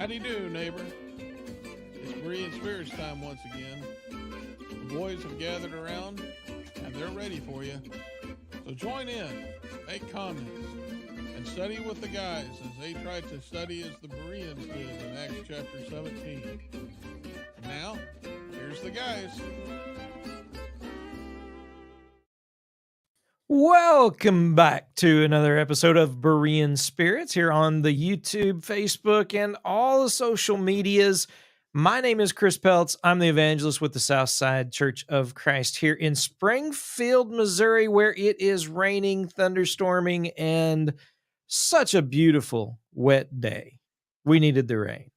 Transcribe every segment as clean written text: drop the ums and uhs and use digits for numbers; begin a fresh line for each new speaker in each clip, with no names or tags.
How do you do, neighbor? It's Berean Spirits time once again. The boys have gathered around and they're ready for you. So join in, make comments, and study with the guys as they try to study as the Bereans did in Acts chapter 17. And now, here's the guys.
Welcome back to another episode of Berean Spirits here on the YouTube, Facebook, and all the social medias. My name is Chris Peltz. I'm the evangelist with the Southside Church of Christ here in Springfield, Missouri, where it is raining, thunderstorming, and such a beautiful, wet day. We needed the rain.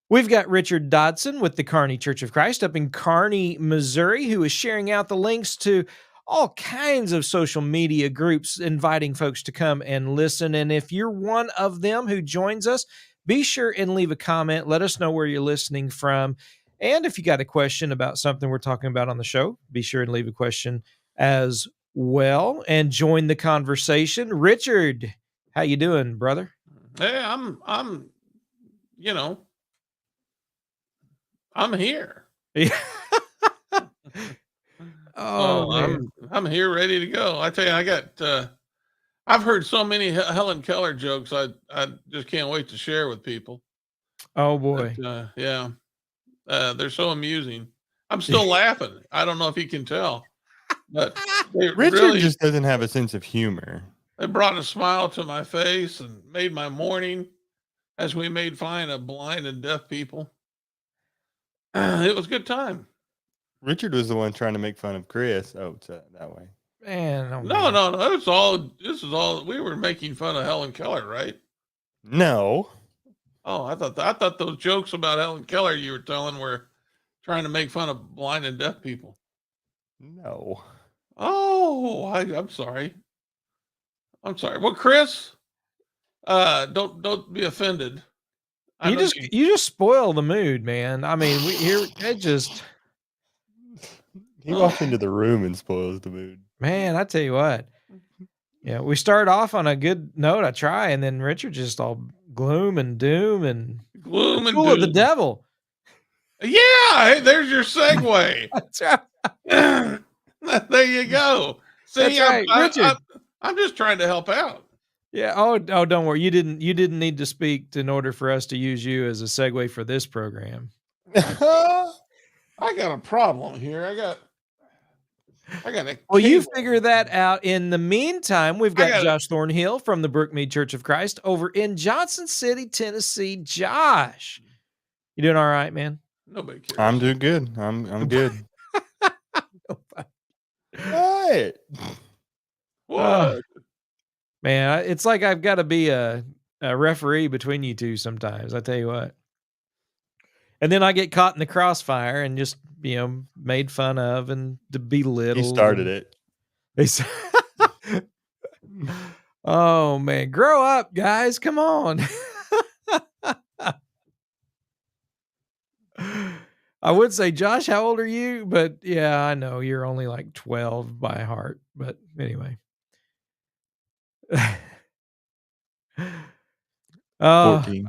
We've got Richard Dodson with the Kearney Church of Christ up in Kearney, Missouri, who is sharing out the links to all kinds of social media groups, inviting folks to come and listen. And if you're one of them who joins us, be sure and leave a comment. Let us know where you're listening from. And if you got a question about something we're talking about on the show, be sure and leave a question as well and join the conversation. Richard, how you doing, brother?
Hey, I'm here.
Yeah. Oh, man.
I'm here ready to go. I tell you, I've heard so many Helen Keller jokes. I just can't wait to share with people.
Oh boy.
They're so amusing. I'm still laughing. I don't know if you can tell, but
Richard just doesn't have a sense of humor.
They brought a smile to my face and made my morning as we made fun of blind and deaf people. It was a good time.
Richard was the one trying to make fun of Chris. Oh, it's that way.
Man,
no. This is all. We were making fun of Helen Keller, right?
No.
Oh, I thought those jokes about Helen Keller you were telling were trying to make fun of blind and deaf people.
No.
Oh, I'm sorry. I'm sorry. Well, Chris, don't be offended.
You just spoil the mood, man. I mean,
He walks into the room and spoils the mood.
Man, I tell you what. Yeah, we start off on a good note. I try, and then Richard just all gloom and doom and
doom.
Of the devil.
Yeah, hey, there's your segue.
That's right.
There you go. See,
right, Richard.
I'm just trying to help out.
Yeah. Oh, don't worry. You didn't need to speak in order for us to use you as a segue for this program.
I got a problem here. I got a
Well, you figure that out. In the meantime, we've got Josh Thornhill from the Brookmead Church of Christ over in Johnson City, Tennessee. Josh, you doing all right, man?
Nobody cares.
I'm doing good. I'm good.
What?
Man, it's like I've got to be a referee between you two sometimes. I tell you what. And then I get caught in the crossfire and just, made fun of and belittled.
He started it.
Oh, man. Grow up, guys. Come on. I would say, Josh, how old are you? But yeah, I know you're only like 12 by heart. But anyway. 14.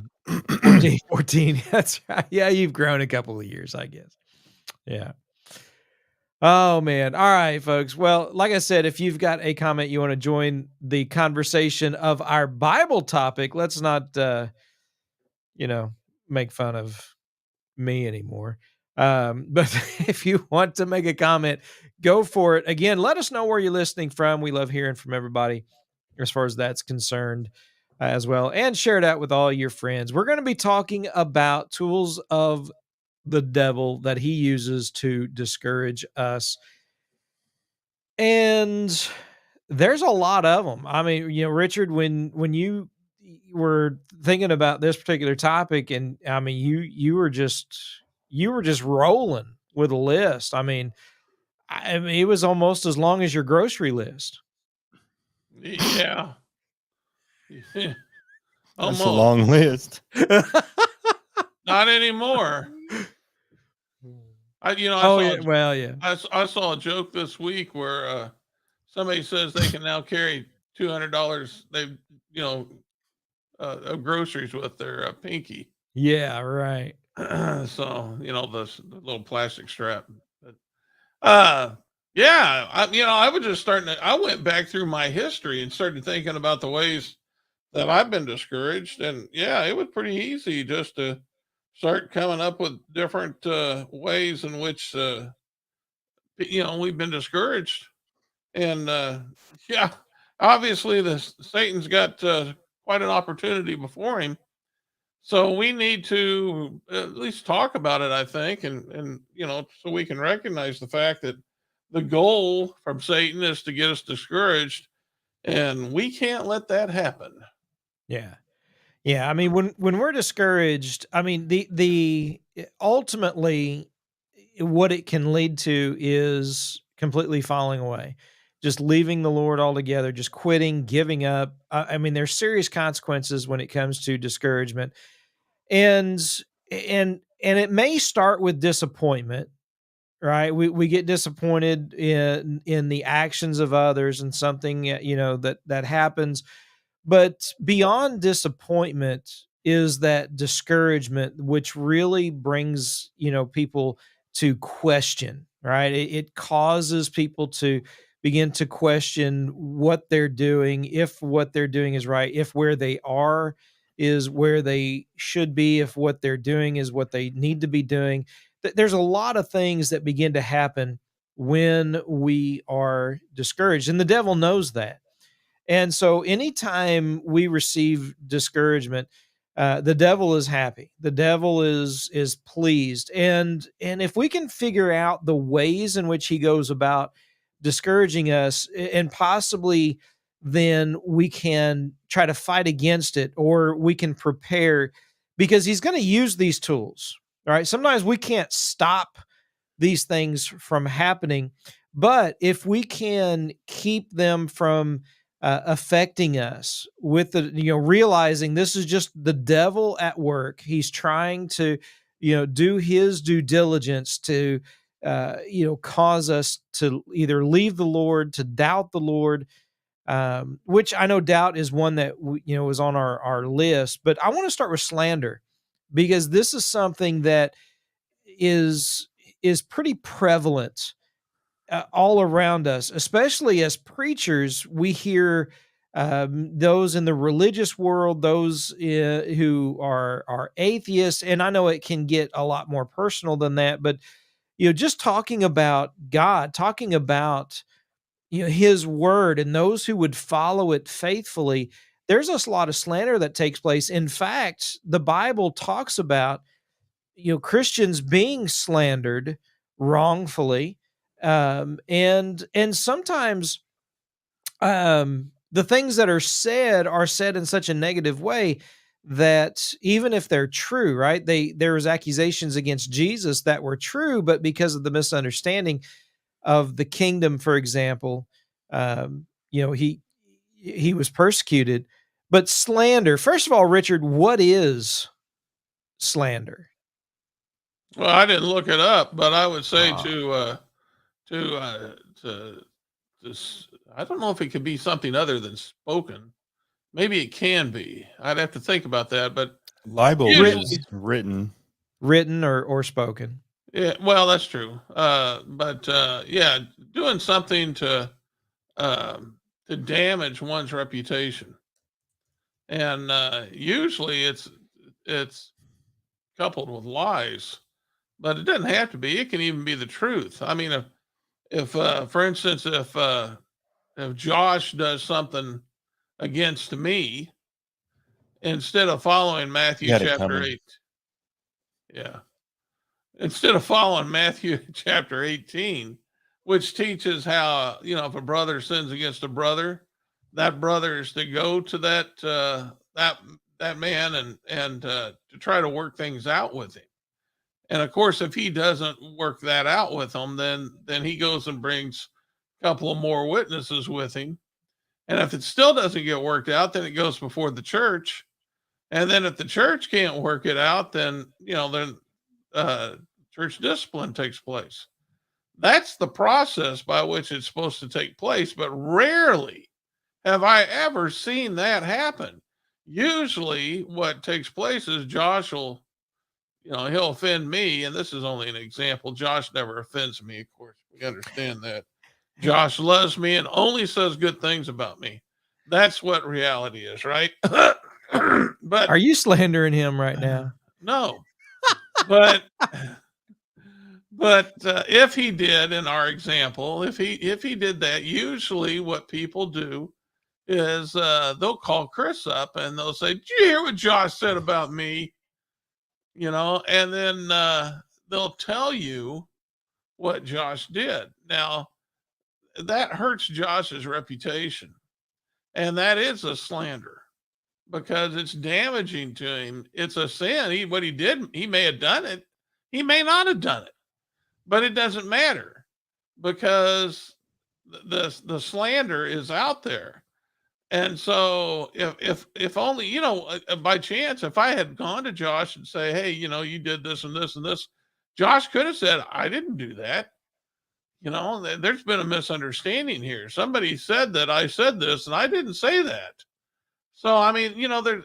That's right. Yeah, you've grown a couple of years, I guess. Yeah. Oh, man. All right, folks. Well, like I said, if you've got a comment you want to join the conversation of our Bible topic, let's not, make fun of me anymore. But if you want to make a comment, go for it. Again, let us know where you're listening from. We love hearing from everybody as far as that's concerned as well. And share it out with all your friends. We're going to be talking about tools of the devil that he uses to discourage us. And there's a lot of them. I mean, Richard, when you were thinking about this particular topic, and I mean, you were just rolling with a list. I mean, it was almost as long as your grocery list.
Yeah.
That's a long list.
Not anymore. I saw a joke this week where somebody says they can now carry $200. Of groceries with their pinky.
Yeah, right.
So, the little plastic strap. But, uh, yeah, I was just I went back through my history and started thinking about the ways that I've been discouraged. And yeah, it was pretty easy just to start coming up with different ways in which, we've been discouraged. And yeah, obviously, Satan's got quite an opportunity before him. So we need to at least talk about it, I think, and so we can recognize the fact that the goal from Satan is to get us discouraged, and we can't let that happen.
Yeah. Yeah, I mean, when we're discouraged, I mean, ultimately what it can lead to is completely falling away, just leaving the Lord altogether, just quitting, giving up. I mean, there's serious consequences when it comes to discouragement, and and it may start with disappointment, right? We get disappointed in the actions of others and something that happens, but beyond disappointment is that discouragement, which really brings, people to question, right? It causes people to begin to question what they're doing, if what they're doing is right, if where they are is where they should be, if what they're doing is what they need to be doing. There's a lot of things that begin to happen when we are discouraged, and the devil knows that. And so anytime we receive discouragement, the devil is happy. The devil is pleased. And if we can figure out the ways in which he goes about discouraging us, and possibly then we can try to fight against it, or we can prepare, because he's going to use these tools. All right. Sometimes we can't stop these things from happening. But if we can keep them from affecting us, with realizing this is just the devil at work, he's trying to, do his due diligence to, cause us to either leave the Lord, to doubt the Lord, which I know doubt is one that was on our list. But I want to start with slander, because this is something that is is pretty prevalent all around us, especially as preachers. We hear those in the religious world, those who are atheists, and I know it can get a lot more personal than that. But just talking about God, talking about His word, and those who would follow it faithfully. There's a lot of slander that takes place. In fact, the Bible talks about Christians being slandered wrongfully, and sometimes the things that are said in such a negative way that even if they're true, right? There was accusations against Jesus that were true, but because of the misunderstanding of the kingdom, for example, he was persecuted. But slander, first of all, Richard, what is slander?
Well, I didn't look it up, but I would say
Ah.
to I don't know if it could be something other than spoken. Maybe it can be. I'd have to think about that, but
Libel
usually,
is written.
Written or spoken.
yeah, well, that's true. But yeah, doing something to damage one's reputation, and usually it's coupled with lies, but it doesn't have to be. It can even be the truth. I mean, if for instance, if Josh does something against me, instead of following
You
Matthew
had it
chapter
coming.
8, yeah, instead of following Matthew chapter 18, which teaches how, if a brother sins against a brother, that brother is to go to that man and to try to work things out with him. And of course, if he doesn't work that out with him, then he goes and brings a couple of more witnesses with him. And if it still doesn't get worked out, then it goes before the church. And then if the church can't work it out, then uh, church discipline takes place. That's the process by which it's supposed to take place. But rarely have I ever seen that happen. Usually, what takes place is Josh will he'll offend me, and this is only an example. Josh never offends me, of course. We understand that. Josh loves me and only says good things about me. That's what reality is, right? But
Are you slandering him right now?
no, but if he did, in our example, if he did that, usually what people do is they'll call Chris up and they'll say, "Did you hear what Josh said about me?" And then they'll tell you what Josh did. Now that hurts Josh's reputation, and that is a slander because it's damaging to him. It's a sin. What he did, he may have done it, he may not have done it, but it doesn't matter because the slander is out there. And so if only by chance, if I had gone to Josh and say, "Hey, you did this and this and this," Josh could have said, "I didn't do that." There's been a misunderstanding here. Somebody said that I said this and I didn't say that. So I mean, there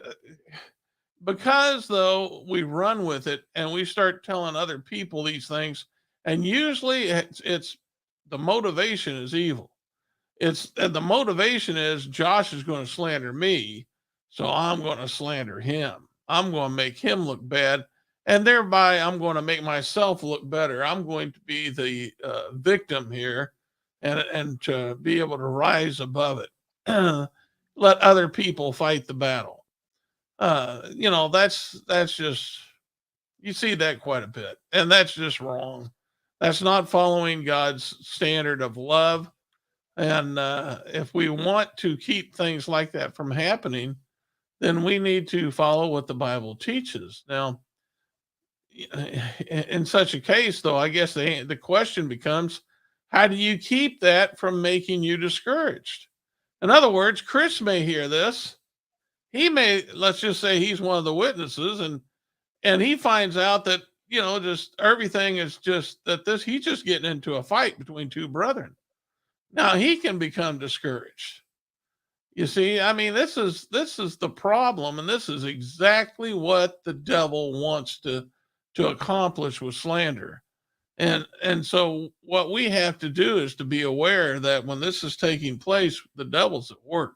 because though we run with it and we start telling other people these things, and usually it's the motivation is evil. The motivation is Josh is going to slander me, so I'm going to slander him. I'm going to make him look bad, and thereby I'm going to make myself look better. I'm going to be the victim here, and to be able to rise above it. Let other people fight the battle. That's just, you see that quite a bit, and that's just wrong. That's not following God's standard of love. And if we want to keep things like that from happening, then we need to follow what the Bible teaches. Now, in such a case, though, I guess the question becomes, how do you keep that from making you discouraged? In other words, Chris may hear this. He may, let's just say he's one of the witnesses, and he finds out that, just everything is just that he's just getting into a fight between two brethren. Now he can become discouraged. You see, I mean, this is the problem, and this is exactly what the devil wants to accomplish with slander. And so what we have to do is to be aware that when this is taking place, the devil's at work.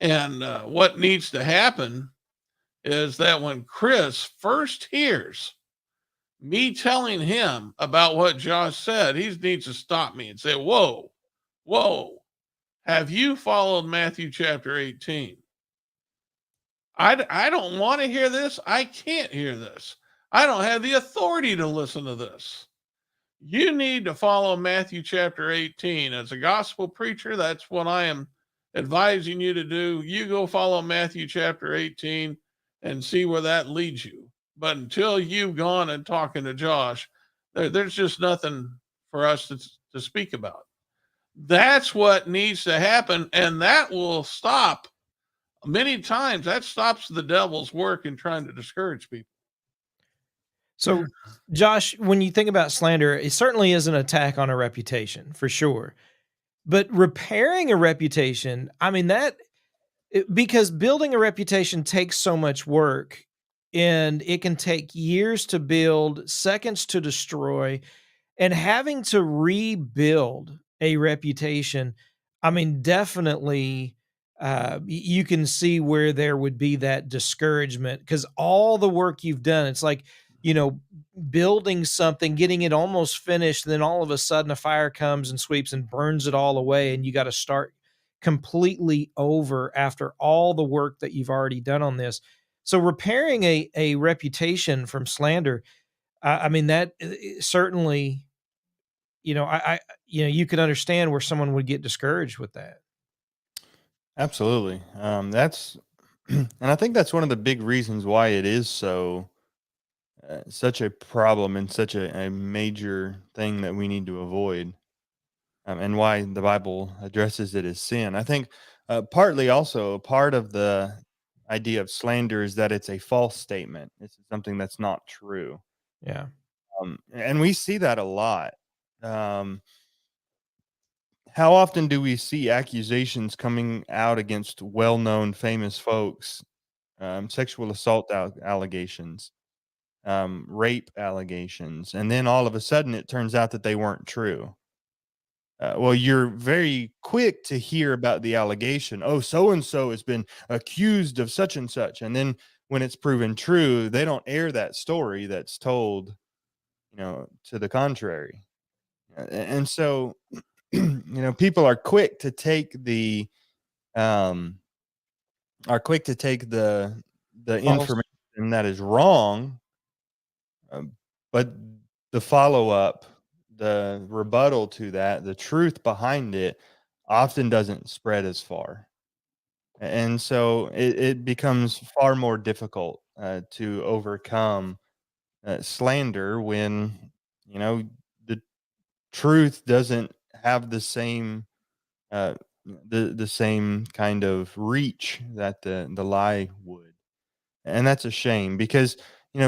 And what needs to happen is that when Chris first hears me telling him about what Josh said, he needs to stop me and say, "Whoa, whoa, have you followed Matthew chapter 18? I don't want to hear this. I can't hear this. I don't have the authority to listen to this. You need to follow Matthew chapter 18. As a gospel preacher, that's what I am advising you to do. You go follow Matthew chapter 18 and see where that leads you. But until you've gone and talking to Josh, there's just nothing for us to speak about." That's what needs to happen, and that will stop many times. That stops the devil's work in trying to discourage people.
So, Josh, when you think about slander, it certainly is an attack on a reputation for sure. But repairing a reputation, I mean, because building a reputation takes so much work and it can take years to build, seconds to destroy, and having to rebuild a reputation, I mean, definitely, you can see where there would be that discouragement because all the work you've done, it's like, you know, building something, getting it almost finished, then all of a sudden a fire comes and sweeps and burns it all away, and you got to start completely over after all the work that you've already done on this. So repairing a reputation from slander, I mean that certainly, you can understand where someone would get discouraged with that.
Absolutely. That's, and I think that's one of the big reasons why it is such a problem and such a major thing that we need to avoid, and why the Bible addresses it as sin. I think partly also part of the idea of slander is that it's a false statement. It's something that's not true.
Yeah.
And we see that a lot. Um, how often do we see accusations coming out against well-known famous folks, sexual assault allegations? rape allegations, and then all of a sudden it turns out that they weren't true. Well, you're very quick to hear about the allegation. Oh, so and so has been accused of such and such, and then when it's proven true, they don't air that story that's told, to the contrary. And so, people are quick to take um, the
False.
information that is wrong, but the follow up, the rebuttal to that, the truth behind it, often doesn't spread as far, and so it becomes far more difficult to overcome slander when the truth doesn't have uh, the same kind of reach that the lie would. And that's a shame because,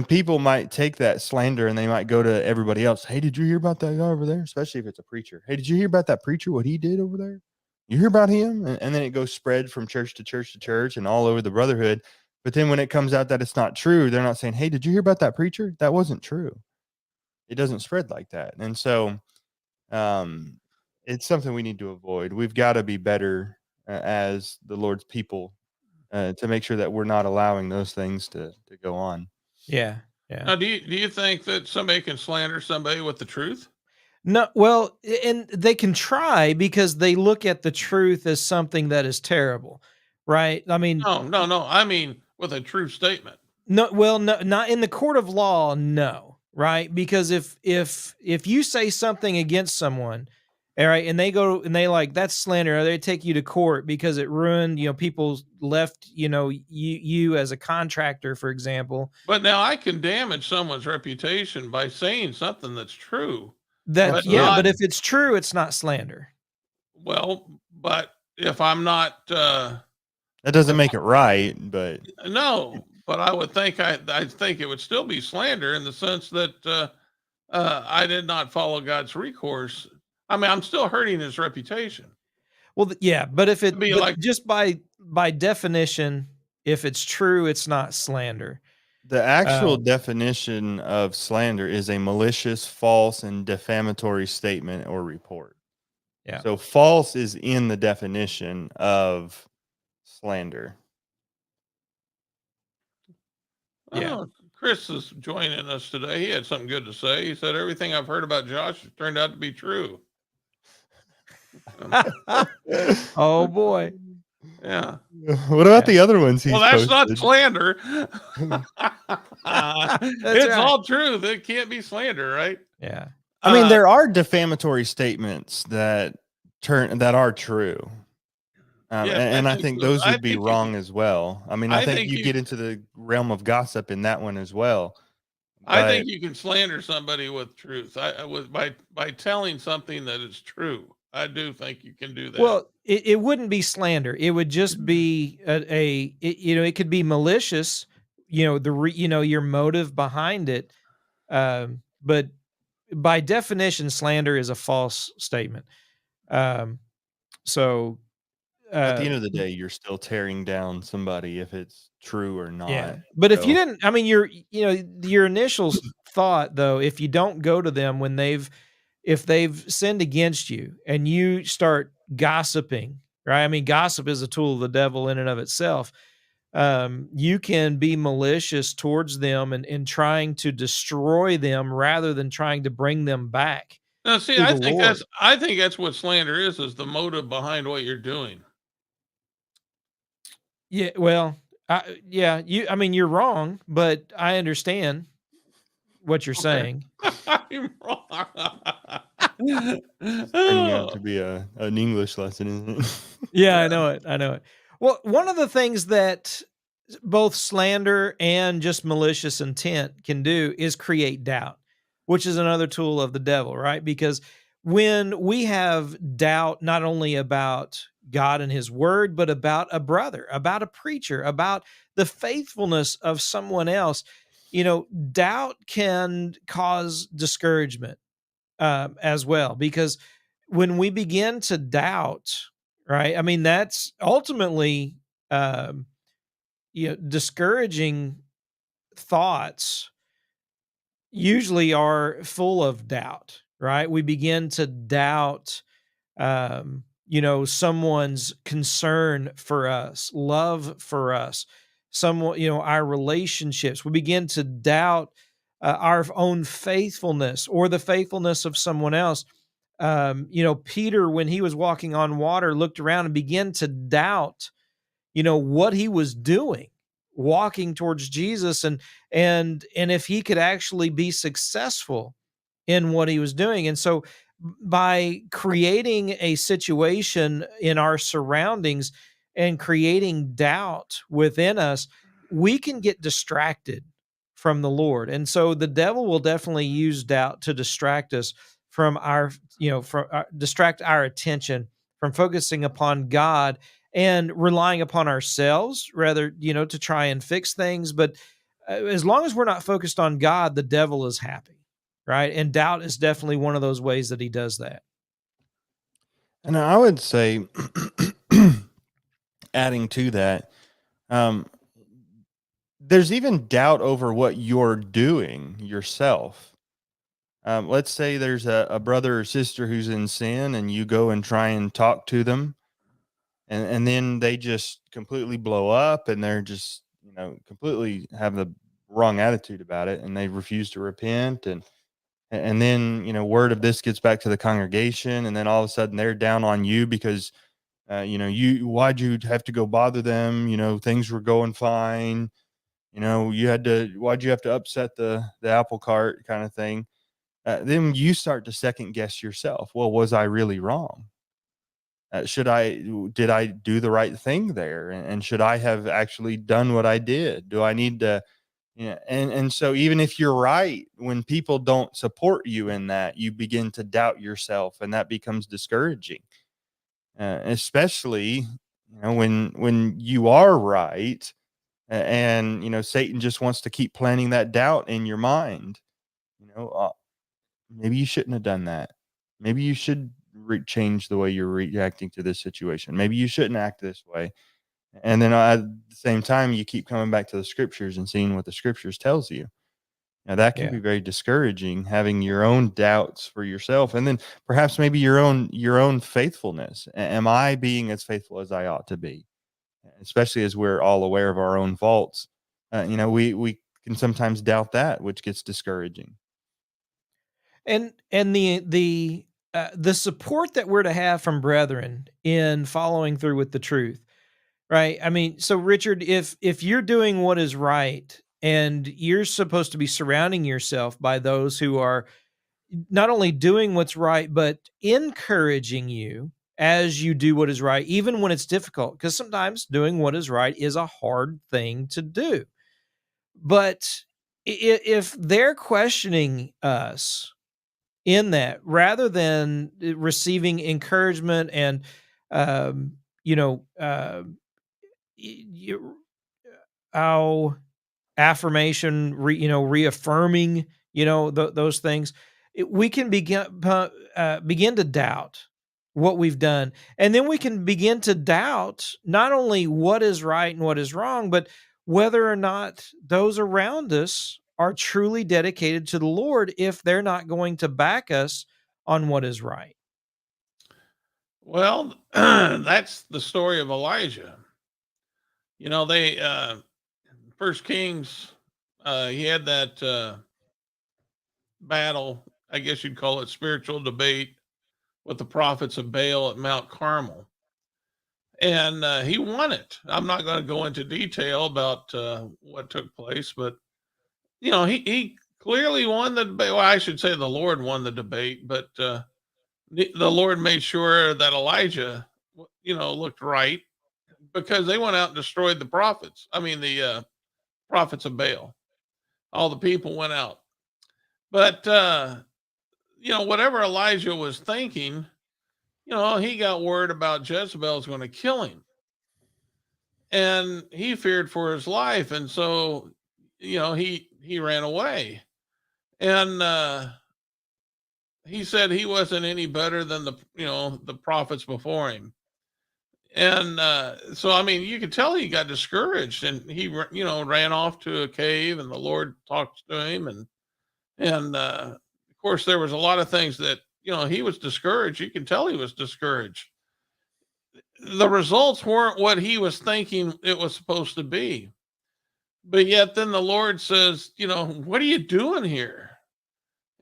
people might take that slander and they might go to everybody else. Hey, did you hear about that guy over there? Especially if it's a preacher. Hey, did you hear about that preacher, what he did over there? You hear about him? And then it goes spread from church to church to church and all over the brotherhood. But then when it comes out that it's not true, they're not saying, hey, did you hear about that preacher? That wasn't true. It doesn't spread like that. And so um, it's something we need to avoid. We've got to be better as the Lord's people to make sure that we're not allowing those things to go on.
Yeah. Yeah.
Now, do you think that somebody can slander somebody with the truth?
No, well, and they can try because they look at the truth as something that is terrible, right? I mean,
No. I mean, with a true statement.
no, well, no, not in the court of law, no, right? Because if you say something against someone, all right, and they go and they like that's slander, or they take you to court because it ruined, people left, you as a contractor, for example.
But now I can damage someone's reputation by saying something that's true, but
Yeah,
Absolutely.
not
but if it's true, it's not slander.
well. But if I'm not,
That doesn't make it right, but
no. But I would think I think it would still be slander in the sense that I did not follow God's recourse. I mean, I'm still hurting his reputation.
Well, yeah, but
It'd be like,
just by definition, if it's true, it's not slander.
the actual
Um,
definition of slander is a malicious, false, and defamatory statement or report.
yeah,
So false is in the definition of slander.
yeah.
oh, Chris is joining us today. He had something good to say. He said everything I've heard about Josh turned out to be true.
Oh boy,
Yeah.
What about
yeah.
the other ones he's
Well, that's not
posted?
slander.
That's
It's
right.
all truth. It can't be slander, right?
Yeah,
I mean,
Uh,
there are defamatory statements that are true.
yes, I
And I
think
think
so.
those would be wrong as well. I mean, I
I
think
think
you
you
get into the realm of gossip in that one as well.
I
But
think you can slander somebody with truth. I with by telling something that is true. I do think you can do that.
well, it wouldn't be slander. It would just be it could be malicious. Your motive behind it. But by definition, slander is a false statement. Um, so
at the
uh,
end of the day, you're still tearing down somebody if it's true or
yeah,
not.
but if you
So
didn't, I mean, your initial thought though, if you don't go to them when if they've sinned against you and you start gossiping, right? I mean, gossip is a tool of the devil in and of itself. You can be malicious towards them and trying to destroy them rather than trying to bring them back
Now, see,
to the Lord.
I think that's what slander is the motive behind what you're doing.
Yeah, well, I mean, you're wrong, but I understand what you're
Okay.
saying.
I'm wrong.
turning out to be an English lesson, isn't it?
Yeah, I know it. I know it. Well, one of the things that both slander and just malicious intent can do is create doubt, which is another tool of the devil, right? Because when we have doubt not only about God and his word, but about a brother, about a preacher, about the faithfulness of someone else, doubt can cause discouragement as well. Because when we begin to doubt, right? I mean, that's ultimately, discouraging thoughts usually are full of doubt, right? We begin to doubt, someone's concern for us, love for us, someone, our relationships. We begin to doubt our own faithfulness or the faithfulness of someone else. Peter, when he was walking on water, looked around and began to doubt, what he was doing, walking towards Jesus, and if he could actually be successful in what he was doing. And so by creating a situation in our surroundings and creating doubt within us, we can get distracted from the Lord. And so the devil will definitely use doubt to distract us from distract our attention from focusing upon God and relying upon ourselves rather, to try and fix things. But as long as we're not focused on God, the devil is happy, right? And doubt is definitely one of those ways that he does that.
And I would say, adding to that, um, there's even doubt over what you're doing yourself. Let's say there's a brother or sister who's in sin, and you go and try and talk to them, and then they just completely blow up, and they're just completely have the wrong attitude about it, and they refuse to repent, and then word of this gets back to the congregation, and then all of a sudden they're down on you because you why'd you have to go bother them, things were going fine, why'd you have to upset the apple cart kind of thing. Then you start to second guess yourself. Well, was I really wrong? Did I do the right thing there? And should I have actually done what I did? Do I need to, and so even if you're right, when people don't support you in that, you begin to doubt yourself, and that becomes discouraging. Especially, when you are right, and Satan just wants to keep planting that doubt in your mind. Maybe you shouldn't have done that. Maybe you should change the way you're reacting to this situation. Maybe you shouldn't act this way. And then at the same time, you keep coming back to the scriptures and seeing what the scriptures tells you. Now that can
Yeah.
be very discouraging, having your own doubts for yourself, and then perhaps maybe your own faithfulness. Am I being as faithful as I ought to be? Especially as we're all aware of our own faults. We can sometimes doubt that, which gets discouraging.
And the support that we're to have from brethren in following through with the truth, right? I mean, so Richard, if you're doing what is right and you're supposed to be surrounding yourself by those who are not only doing what's right, but encouraging you as you do what is right, even when it's difficult, because sometimes doing what is right is a hard thing to do. But if they're questioning us in that, rather than receiving encouragement and, um, you know, uh, you, our affirmation, reaffirming, those things, we can begin to doubt what we've done, and then we can begin to doubt not only what is right and what is wrong, but whether or not those around us are truly dedicated to the Lord if they're not going to back us on what is right.
Well, that's the story of Elijah. They First Kings, he had that battle, I guess you'd call it spiritual debate with the prophets of Baal at Mount Carmel. And he won it. I'm not going to go into detail about what took place, but he clearly won the debate. Well, I should say the Lord won the debate, but the Lord made sure that Elijah, looked right, because they went out and destroyed the prophets. I mean, the prophets of Baal. All the people went out, but whatever Elijah was thinking, he got word about Jezebel's going to kill him, and he feared for his life, and so he ran away, and he said he wasn't any better than the prophets before him. And so I mean, you could tell he got discouraged, and he ran off to a cave, and the Lord talked to him, And of course, there was a lot of things that, he was discouraged. You can tell he was discouraged. The results weren't what he was thinking it was supposed to be. But yet, then the Lord says, what are you doing here?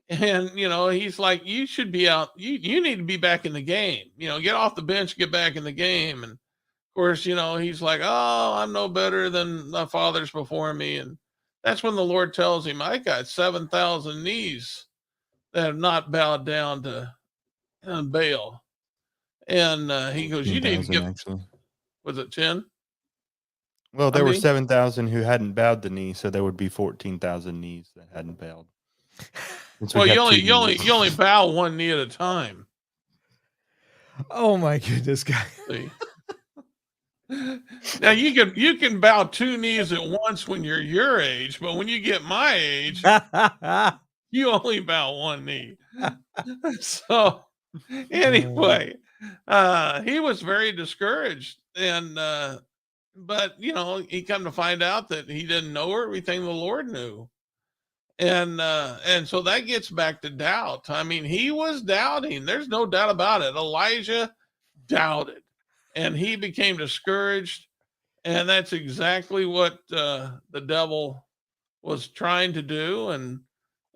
And, he's like, you should be out. You need to be back in the game. Get off the bench, get back in the game. And of course, he's like, oh, I'm no better than the fathers before me. And that's when the Lord tells him, I got 7,000 knees that have not bowed down to Baal. And he goes, you need to
10,000
get,
actually.
was it 10?
Well,
I
there were
mean,
7,000 who hadn't bowed the knee, so there would be 14,000 knees that hadn't bowed. Since we
well, you
have
only,
two
you only,
knees.
you only bow one knee at a time.
Oh my goodness, guy.
See? Now you can bow two knees at once when you're your age, but when you get my age, you only bow one knee. So anyway, he was very discouraged, and but he come to find out that he didn't know everything the Lord knew. And so that gets back to doubt. I mean, he was doubting. There's no doubt about it. Elijah doubted, and he became discouraged. And that's exactly what the devil was trying to do.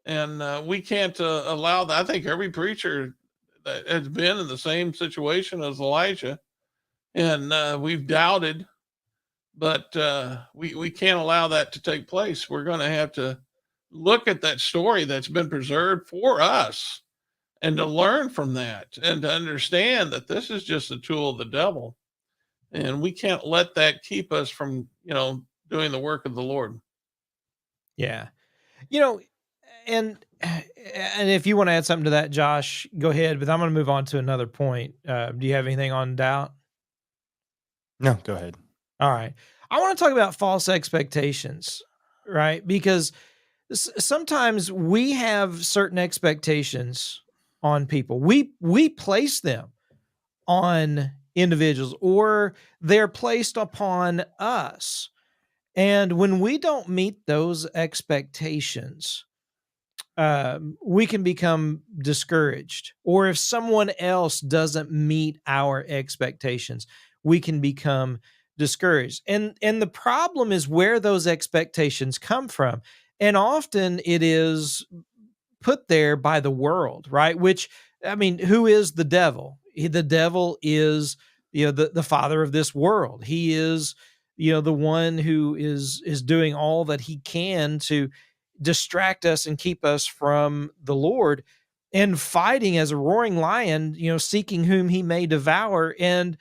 And we can't allow that. I think every preacher that has been in the same situation as Elijah, and we've doubted, but we can't allow that to take place. We're going to have to look at that story that's been preserved for us and to learn from that and to understand that this is just a tool of the devil. And we can't let that keep us from, doing the work of the Lord.
Yeah. You know, and if you want to add something to that, Josh, go ahead. But I'm going to move on to another point. Do you have anything on doubt?
No, go ahead.
All right. I want to talk about false expectations, right? Because sometimes we have certain expectations on people. We place them on individuals, or they're placed upon us. And when we don't meet those expectations, we can become discouraged. Or if someone else doesn't meet our expectations, we can become discouraged. And the problem is where those expectations come from. And often it is put there by the world, right? Which, I mean, who is the devil? The devil is, the father of this world. He is, the one who is doing all that he can to distract us and keep us from the Lord, and fighting as a roaring lion, seeking whom he may devour. And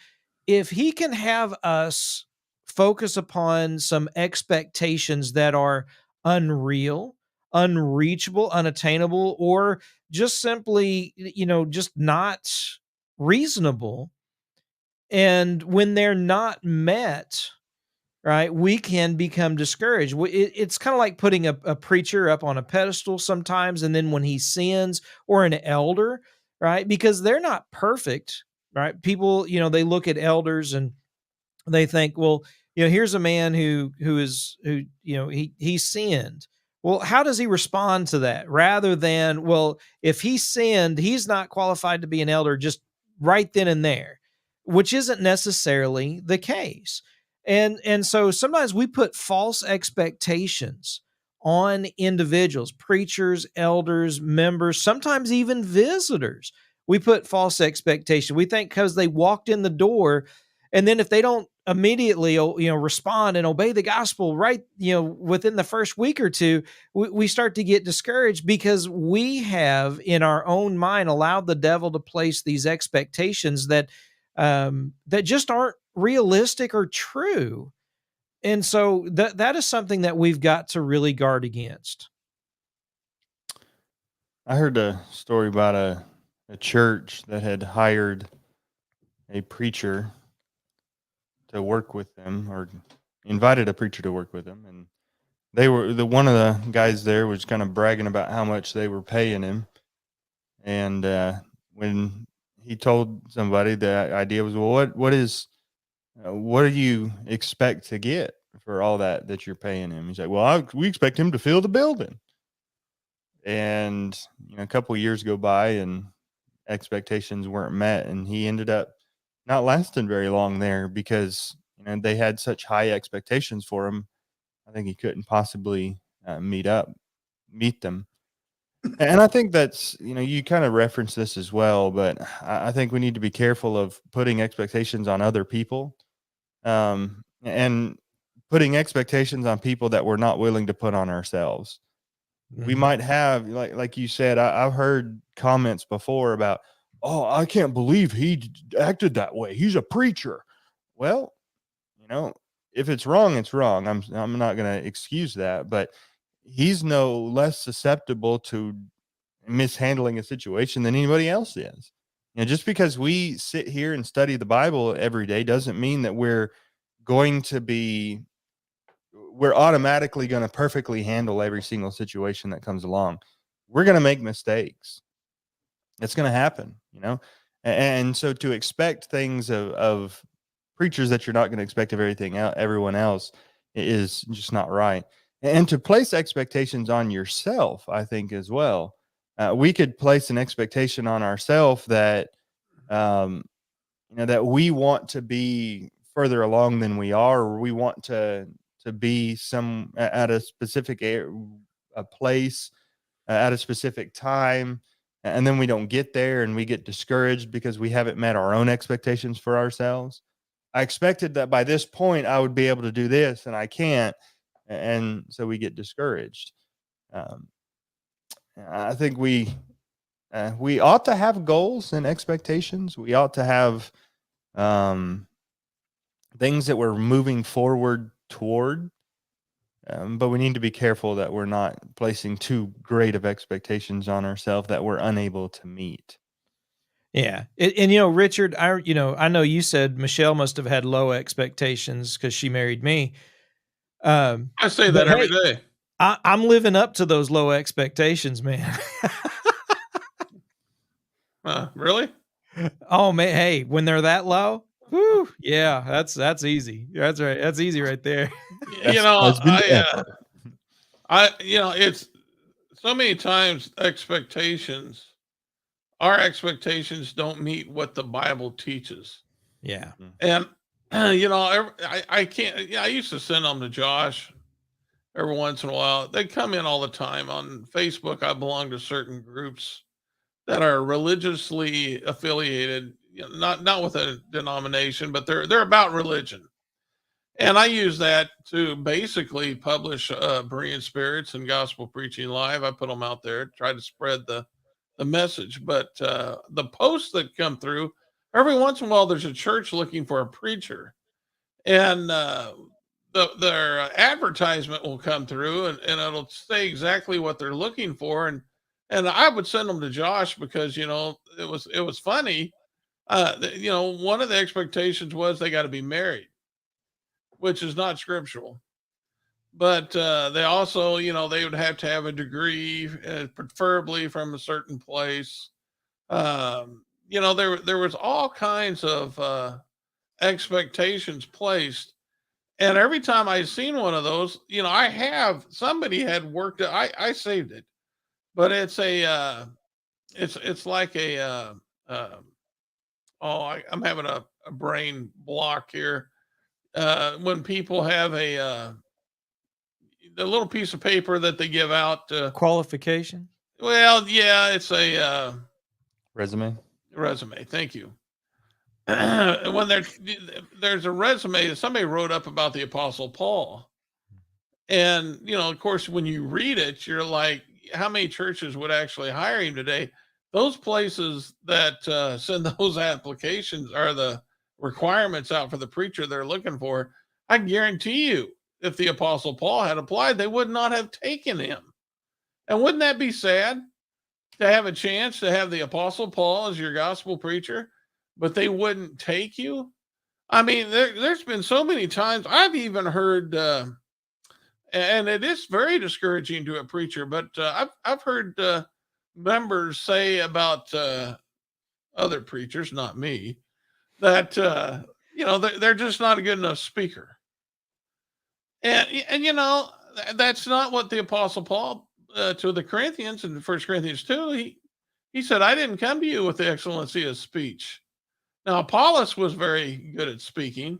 if he can have us focus upon some expectations that are unreal, unreachable, unattainable, or just simply, just not reasonable, and when they're not met, right, we can become discouraged. It's kind of like putting a preacher up on a pedestal sometimes, and then when he sins, or an elder, right, because they're not perfect, right? People, they look at elders and they think, well, here's a man who he sinned. Well, how does he respond to that? Rather than, well, if he sinned, he's not qualified to be an elder just right then and there, which isn't necessarily the case. And so sometimes we put false expectations on individuals, preachers, elders, members, sometimes even visitors. We put false expectations. We think because they walked in the door, and then if they don't immediately, respond and obey the gospel right, within the first week or two, we start to get discouraged because we have in our own mind allowed the devil to place these expectations that that just aren't realistic or true. And so that is something that we've got to really guard against.
I heard a story about a church that had hired a preacher to work with them, or invited a preacher to work with them, and they were one of the guys there was kind of bragging about how much they were paying him. And when he told somebody, the idea was, well, what do you expect to get for all that you're paying him? He's like, well, we expect him to fill the building. and a couple years go by and expectations weren't met, and he ended up not lasting very long there because they had such high expectations for him. I think he couldn't possibly meet them. And I think that's, you kind of reference this as well, but I think we need to be careful of putting expectations on other people, and putting expectations on people that we're not willing to put on ourselves. We might have, like you said, I've heard comments before about, oh, I can't believe he acted that way. He's a preacher. Well, if it's wrong, it's wrong. I'm not going to excuse that, but he's no less susceptible to mishandling a situation than anybody else is. Just because we sit here and study the Bible every day doesn't mean that we're automatically going to perfectly handle every single situation that comes along. We're going to make mistakes. It's going to happen, and so to expect things of preachers that you're not going to expect of everyone else is just not right. And to place expectations on yourself, I think as well, we could place an expectation on ourselves that, that we want to be further along than we are, or we want to be at a specific a place at a specific time, and then we don't get there and we get discouraged because we haven't met our own expectations for ourselves. I expected that by this point I would be able to do this, and I can't, and so we get discouraged. I think we ought to have goals and expectations. We ought to have things that we're moving forward toward, but we need to be careful that we're not placing too great of expectations on ourselves that we're unable to meet.
Yeah. And Richard, I know you said Michelle must have had low expectations because she married me.
I say that every day.
I'm living up to those low expectations, man.
Really?
Oh man. Hey, when they're that low, whew, yeah, that's easy. That's right. That's easy right there.
It's so many times our expectations don't meet what the Bible teaches.
Yeah.
And, I can't, I used to send them to Josh every once in a while. They come in all the time on Facebook. I belong to certain groups that are religiously affiliated, not with a denomination, but they're about religion. And I use that to basically publish Berean Spirits and Gospel Preaching Live. I put them out there, try to spread the message. But the posts that come through, every once in a while, there's a church looking for a preacher. And their advertisement will come through, and it'll say exactly what they're looking for. And I would send them to Josh because, it was funny. One of the expectations was they got to be married, which is not scriptural. But they also, they would have to have a degree, preferably from a certain place. There was all kinds of expectations placed. And every time I seen one of those, somebody had worked it. I saved it, but it's it's like I'm having a brain block here. When people have the little piece of paper that they give out.
Qualification?
Well, yeah, it's a
resume.
Resume. Thank you. When there's a resume that somebody wrote up about the Apostle Paul. And, of course, when you read it, you're like, how many churches would actually hire him today? Those places that send those applications are the requirements out for the preacher they're looking for. I guarantee you, if the Apostle Paul had applied, they would not have taken him. And wouldn't that be sad to have a chance to have the Apostle Paul as your gospel preacher, but they wouldn't take you? I mean, there's been so many times I've even heard, and it is very discouraging to a preacher, but I've heard members say about other preachers, not me, that they're just not a good enough speaker. And that's not what the Apostle Paul to the Corinthians in First Corinthians 2, he said, I didn't come to you with the excellency of speech. Now, Apollos was very good at speaking,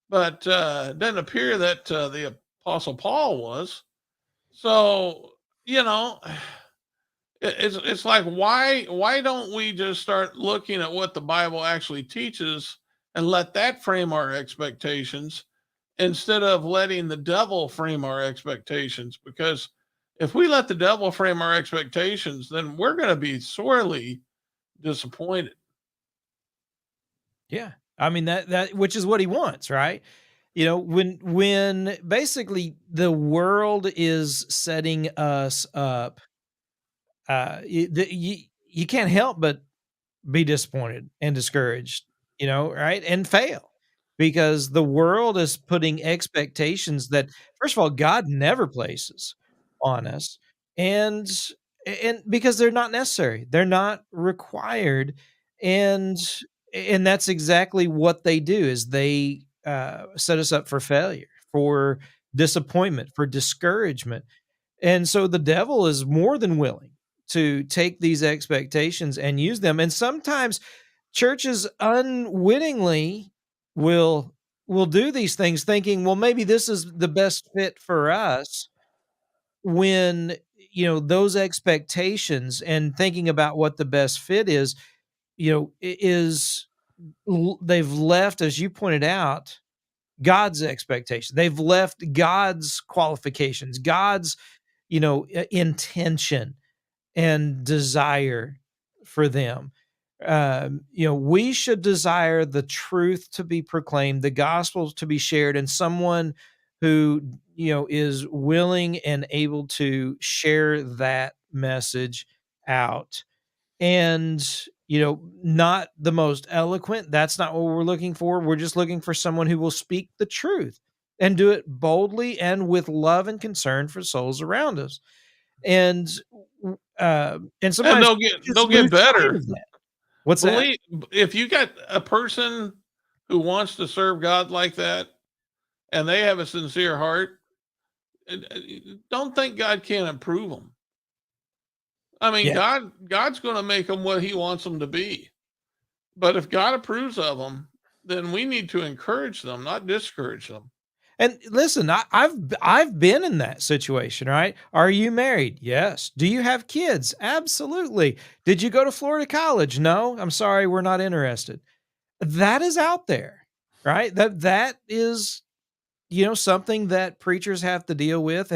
but it doesn't appear that the Apostle Paul was. So, you know, it's like, why don't we just start looking at what the Bible actually teaches and let that frame our expectations instead of letting the devil frame our expectations? Because if we let the devil frame our expectations, then we're going to be sorely disappointed.
Yeah. I mean that which is what he wants, right? You know, when basically the world is setting us up, you can't help but be disappointed and discouraged, right? And fail because the world is putting expectations that, first of all, God never places on us, and and because they're not necessary, they're not required, and that's exactly what they do is they set us up for failure, for disappointment, for discouragement, and so the devil is more than willing to take these expectations and use them. And sometimes churches unwittingly will do these things thinking, well, maybe this is the best fit for us when those expectations and thinking about what the best fit is, they've left, as you pointed out, God's expectation. They've left God's qualifications, God's intention and desire for them. We should desire the truth to be proclaimed, the gospel to be shared, and someone who is willing and able to share that message out. And not the most eloquent. That's not what we're looking for. We're just looking for someone who will speak the truth and do it boldly and with love and concern for souls around us. And and
And
sometimes just
they'll get
lose sight
better.
of that. What's that?
Believe if you got a person who wants to serve God like that and they have a sincere heart, don't think God can't improve them. I mean,
Yeah.
God's going to make them what He wants them to be. But if God approves of them, then we need to encourage them, not discourage them.
And listen, I've been in that situation, right? Are you married? Yes. Do you have kids? Absolutely. Did you go to Florida College? No. I'm sorry, we're not interested. That is out there, right? That is something that preachers have to deal with,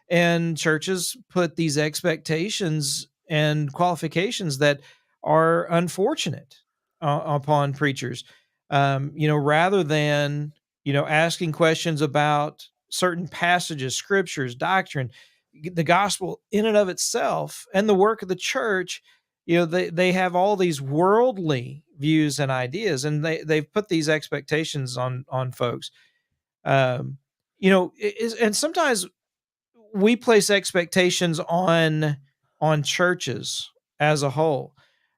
and churches put these expectations and qualifications that are unfortunate upon preachers, rather than asking questions about certain passages, scriptures, doctrine, the gospel in and of itself, and the work of the church. They have all these worldly views and ideas, and they've put these expectations on folks. And sometimes we place expectations on churches as a whole,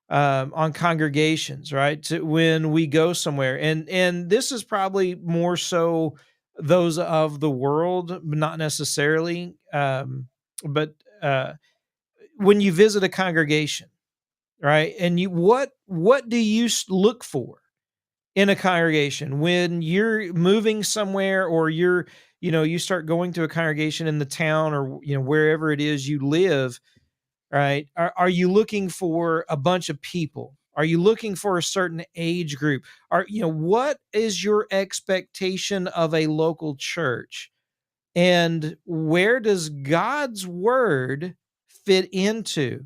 on congregations, right? When we go somewhere, and this is probably more so those of the world, but not necessarily. But when you visit a congregation, right, and what do you look for in a congregation when you're moving somewhere, or you start going to a congregation in the town, or wherever it is you live, right? Are you looking for a bunch of people? Are you looking for a certain age group? What is your expectation of a local church, and where does God's word fit into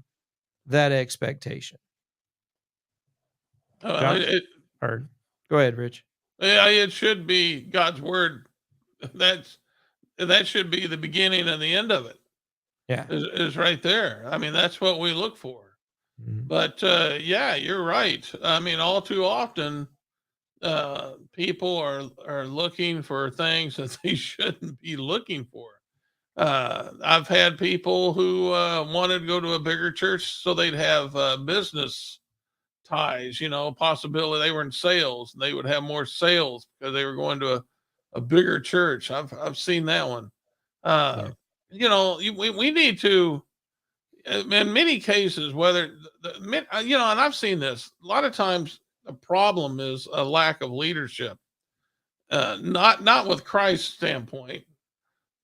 that expectation?
Uh,
Josh,
it,
or go ahead, Rich.
it should be God's word. That's that should be the beginning and the end of it.
Yeah.
Is right there. I mean, that's what we look for.
Mhm.
But yeah, you're right. I mean, all too often, people are looking for things that they shouldn't be looking for. I've had people who wanted to go to a bigger church so they'd have business ties. Possibility they were in sales, and they would have more sales because they were going to a bigger church. I've seen that one. Uh,
Yeah.
we need to in many cases, whether and I've seen this a lot of times. The problem is a lack of leadership, not with Christ's standpoint,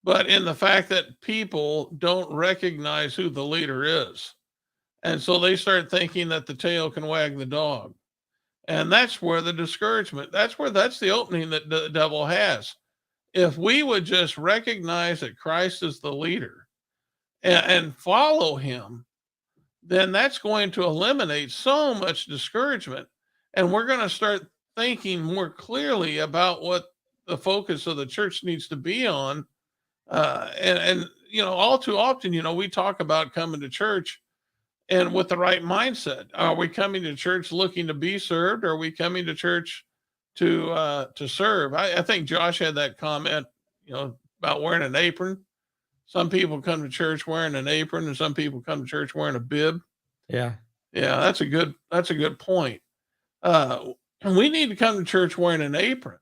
but in the fact that people don't recognize who the leader is, and so they start thinking that the tail can wag the dog, and that's where the discouragement. That's the opening that the devil has. If we would just recognize that Christ is the leader and follow him, then that's going to eliminate so much discouragement. And we're going to start thinking more clearly about what the focus of the church needs to be on. All too often, we talk about coming to church and with the right mindset. Are we coming to church looking to be served? Or are we coming to church to serve? I think Josh had that comment, about wearing an apron. Some people come to church wearing an apron, and some people come to church wearing a bib.
Yeah.
Yeah, that's a good point. We need to come to church wearing an apron,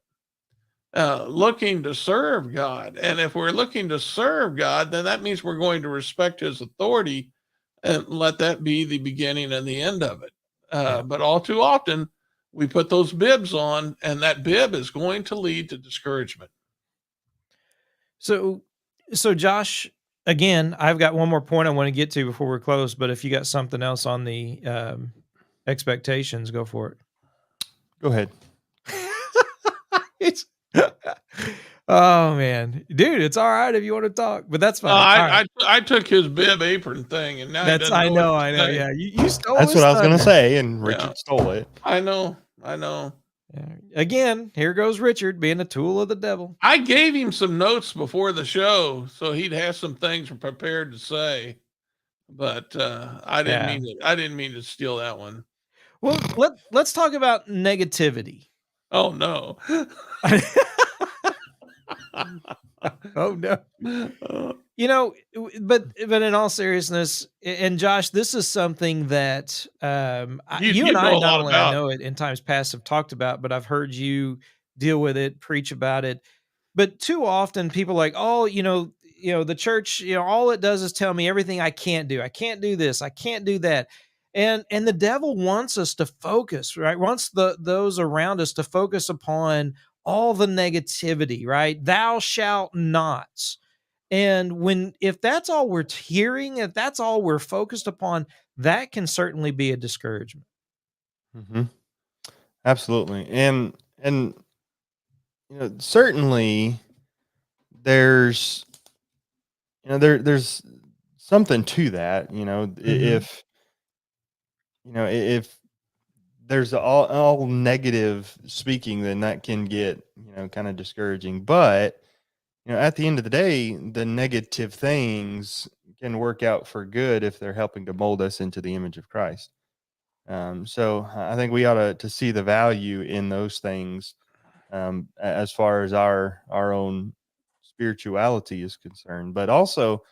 looking to serve God. And if we're looking to serve God, then that means we're going to respect his authority and let that be the beginning and the end of it. But all too often, we put those bibs on, and that bib is going to lead to discouragement.
So Josh, again, I've got one more point I want to get to before we're closed, but if you got something else on the expectations, go for it.
Go ahead.
It's oh man, dude, it's all right if you want to talk, but that's fine.
I took his bib apron thing, and now
I know. Yeah, you stole.
That's what I was going to
thunder.
say, and Richard stole it.
I know.
Yeah. Again, here goes Richard being a tool of the devil.
I gave him some notes before the show, so he'd have some things prepared to say, but I didn't mean to steal that one.
Well, let's talk about negativity.
Oh no.
Oh no. But in all seriousness, and Josh, this is something that you and I not only I know it in times past have talked about, but I've heard you deal with it, preach about it. But too often people are like, oh, the church, all it does is tell me everything I can't do. I can't do this. I can't do that. And the devil wants us to focus, right? Wants those around us to focus upon all the negativity, right? Thou shalt not. And if that's all we're hearing, if that's all we're focused upon, that can certainly be a discouragement.
Mm-hmm. Absolutely. And certainly there's there's something to that, if if there's all negative speaking, then that can get, kind of discouraging. But, at the end of the day, the negative things can work out for good if they're helping to mold us into the image of Christ. So I think we ought to see the value in those things, as far as our own spirituality is concerned. But also,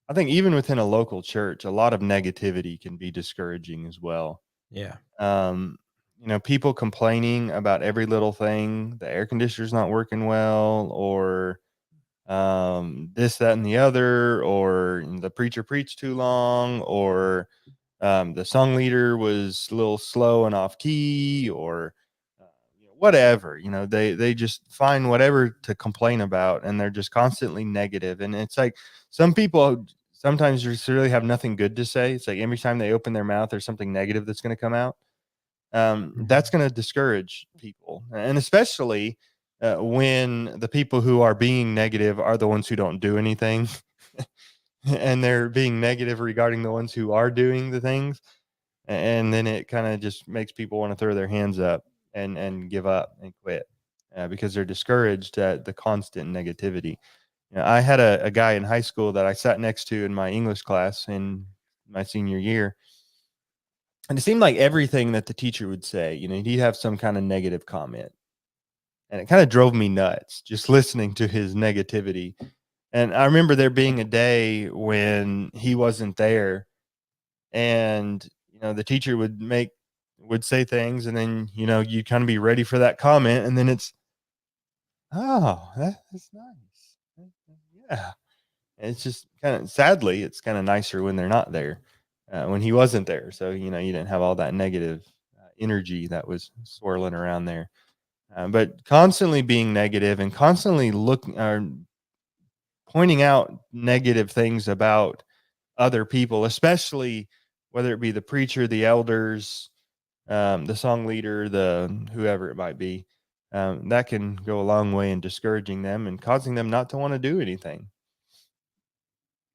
I think even within a local church, a lot of negativity can be discouraging as well.
Yeah.
People complaining about every little thing, the air conditioner's not working well, or this, that, and the other, or the preacher preached too long, or the song leader was a little slow and off key, or whatever. They just find whatever to complain about, and they're just constantly negative. And it's like some people sometimes just really have nothing good to say. It's like every time they open their mouth, there's something negative that's going to come out. That's going to discourage people, and especially when the people who are being negative are the ones who don't do anything, and they're being negative regarding the ones who are doing the things, and then it kind of just makes people want to throw their hands up and give up and quit, because they're discouraged at the constant negativity. I had a guy in high school that I sat next to in my English class in my senior year. And it seemed like everything that the teacher would say, he'd have some kind of negative comment. And it kind of drove me nuts just listening to his negativity. And I remember there being a day when he wasn't there, and, the teacher would say things, and then, you kind of be ready for that comment. And then it's, oh, that's nice. Yeah. And it's just sadly, it's kind of nicer when they're not there. when he wasn't there. So, you didn't have all that negative energy that was swirling around there. But constantly being negative and constantly looking or pointing out negative things about other people, especially whether it be the preacher, the elders, the song leader, the whoever it might be, that can go a long way in discouraging them and causing them not to want to do anything.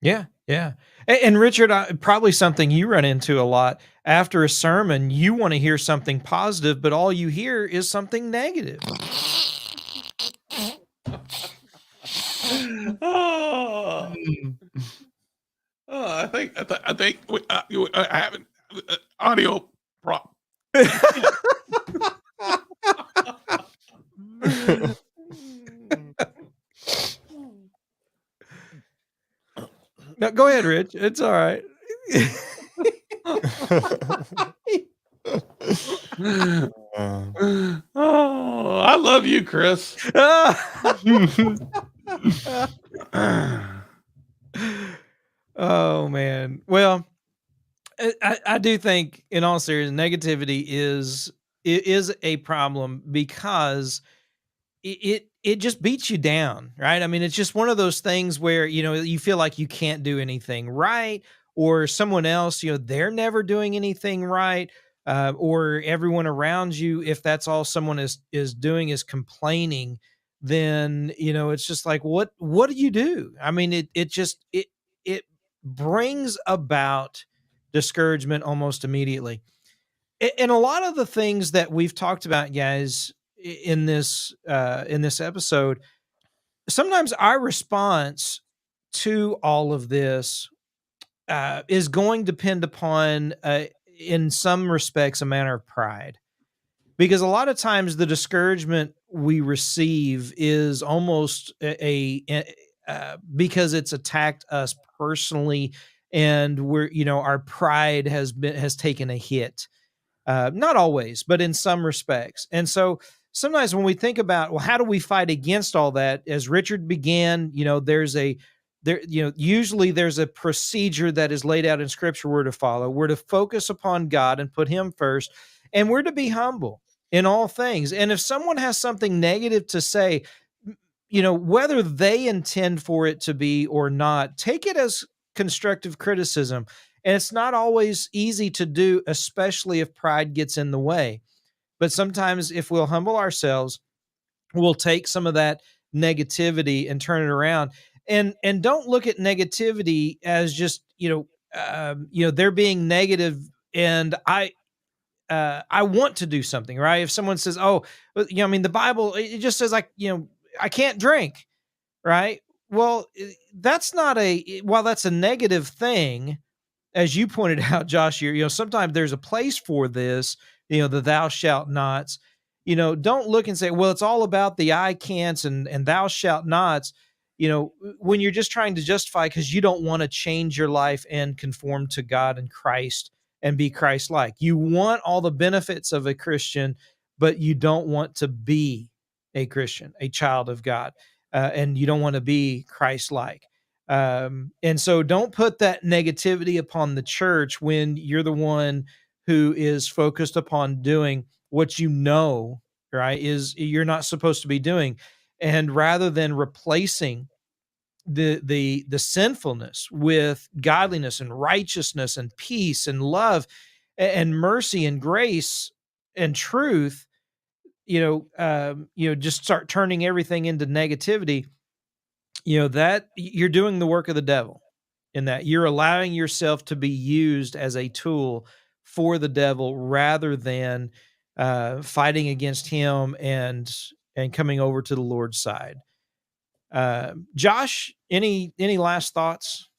Yeah, yeah. And Richard, probably something you run into a lot after a sermon, you want to hear something positive, but all you hear is something negative.
Oh, I think I have an audio prop.
No, go ahead, Rich. It's all right.
Oh, I love you, Chris.
Oh man. Well, I do think, in all seriousness, negativity is a problem because it just beats you down, right? I mean, it's just one of those things where you feel like you can't do anything right, or someone else, they're never doing anything right, or everyone around you, if that's all someone is doing is complaining, then it's just like, what do you do? I mean, it brings about discouragement almost immediately. And a lot of the things that we've talked about, guys, in this episode, sometimes our response to all of this is going to depend upon, in some respects, a manner of pride, because a lot of times the discouragement we receive is almost because it's attacked us personally, and our pride has taken a hit. Not always, but in some respects. And so sometimes when we think about, well, how do we fight against all that? As Richard began, usually there's a procedure that is laid out in Scripture we're to follow. We're to focus upon God and put Him first, and we're to be humble in all things. And if someone has something negative to say, whether they intend for it to be or not, take it as constructive criticism. And it's not always easy to do, especially if pride gets in the way. But sometimes if we'll humble ourselves, we'll take some of that negativity and turn it around. And don't look at negativity as just, they're being negative, and I want to do something, right? If someone says, "Oh, I mean, the Bible, it just says, like, I can't drink," right? Well, that's not while that's a negative thing, as you pointed out, Josh, sometimes there's a place for this, the thou shalt nots. Don't look and say, well, it's all about the I can'ts and thou shalt nots, when you're just trying to justify because you don't want to change your life and conform to God and Christ and be Christ-like. You want all the benefits of a Christian, but you don't want to be a Christian, a child of God, and you don't want to be Christ-like. And so don't put that negativity upon the church when you're the one who is focused upon doing what right, is you're not supposed to be doing. And rather than replacing the sinfulness with godliness and righteousness and peace and love and mercy and grace and truth, just start turning everything into negativity, that you're doing the work of the devil, in that you're allowing yourself to be used as a tool for the devil rather than fighting against him and coming over to the Lord's side. Josh, any last thoughts?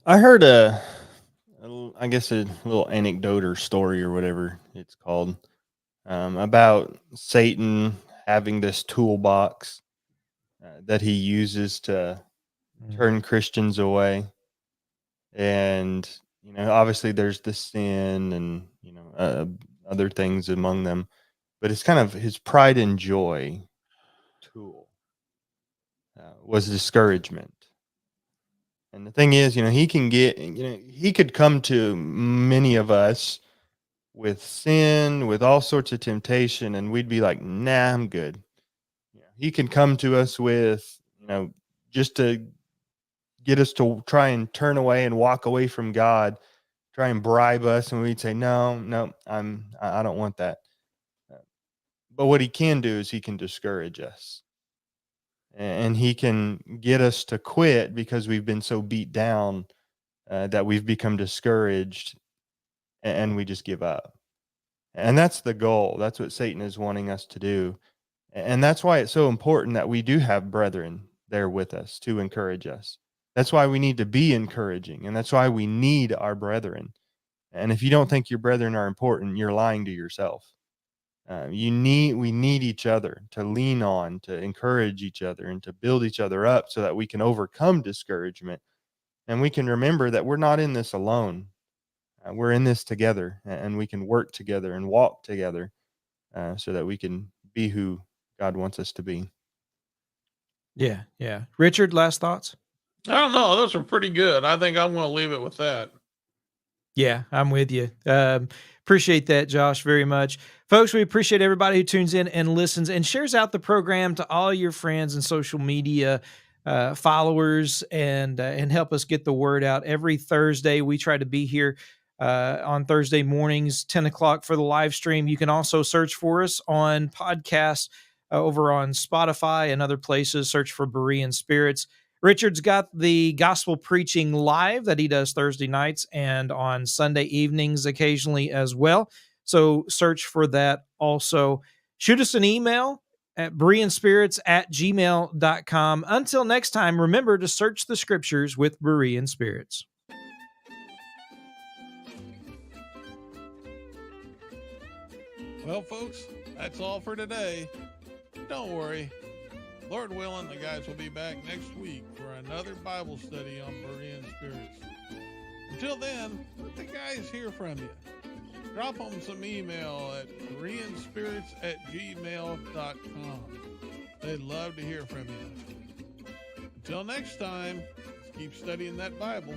I heard I guess a little anecdote or story or whatever it's called, about Satan having this toolbox that he uses to turn Christians away. And, obviously there's the sin and, other things among them, but it's kind of his pride and joy tool was discouragement. And the thing is, he could come to many of us with sin, with all sorts of temptation, and we'd be like, nah, I'm good. He can come to us with, just to get us to try and turn away and walk away from God, try and bribe us, and we'd say, no, I don't want that. But what he can do is he can discourage us, and he can get us to quit because we've been so beat down that we've become discouraged, and we just give up. And that's the goal. That's what Satan is wanting us to do. And that's why it's so important that we do have brethren there with us to encourage us. That's why we need to be encouraging. And that's why we need our brethren. And if you don't think your brethren are important, you're lying to yourself. We need each other to lean on, to encourage each other, and to build each other up so that we can overcome discouragement. And we can remember that we're not in this alone. We're in this together, and we can work together and walk together so that we can be who God wants us to be.
Yeah, yeah. Richard, last thoughts?
I don't know. Those are pretty good. I think I'm going to leave it with that.
Yeah, I'm with you. Appreciate that, Josh, very much. Folks, we appreciate everybody who tunes in and listens and shares out the program to all your friends and social media followers and help us get the word out. Every Thursday, we try to be here on Thursday mornings, 10 o'clock for the live stream. You can also search for us on podcasts over on Spotify and other places. Search for Berean Spirits. Richard's got the gospel preaching live that he does Thursday nights and on Sunday evenings occasionally as well. So search for that also. Shoot us an email at bereanspirits@gmail.com. Until next time, remember to search the scriptures with Berean Spirits.
Well, folks, that's all for today. Don't worry. Lord willing, the guys will be back next week for another Bible study on Berean Spirits. Until then, let the guys hear from you. Drop them some email at bereanspirits@gmail.com. They'd love to hear from you. Until next time, let's keep studying that Bible.